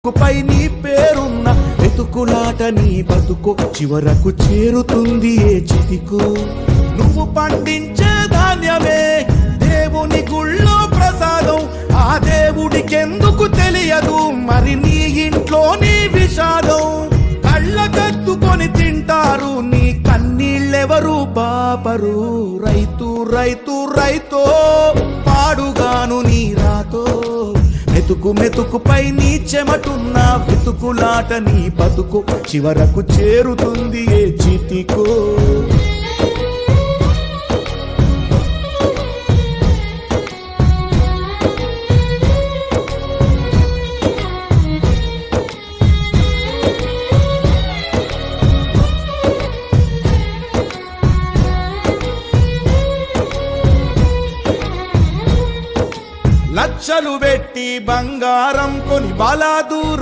పై నీ పేరున్న వెతుకులాట నీ బతుకు చివరకు చేరుతుంది ఏ చితికు. నువ్వు పండించే ధాన్యమే దేవుని గుళ్ళో ప్రసాదం, ఆ దేవుడికెందుకు తెలియదు మరి నీ ఇంట్లో నీ విషాదం. కళ్ళ కత్తుకొని తింటారు నీ కన్నీళ్ళెవరు బాపరు. రైతు రైతు రైతో పాడుగాను నీ రాతో, మెతుకు మెతుకుపై నీ చెమటున్న వెతుకులాట నీ బతుకు చివరకు చేరుతుంది ఏ చితికో. లక్షలు పెట్టి బంగారం కొని బలాదూర్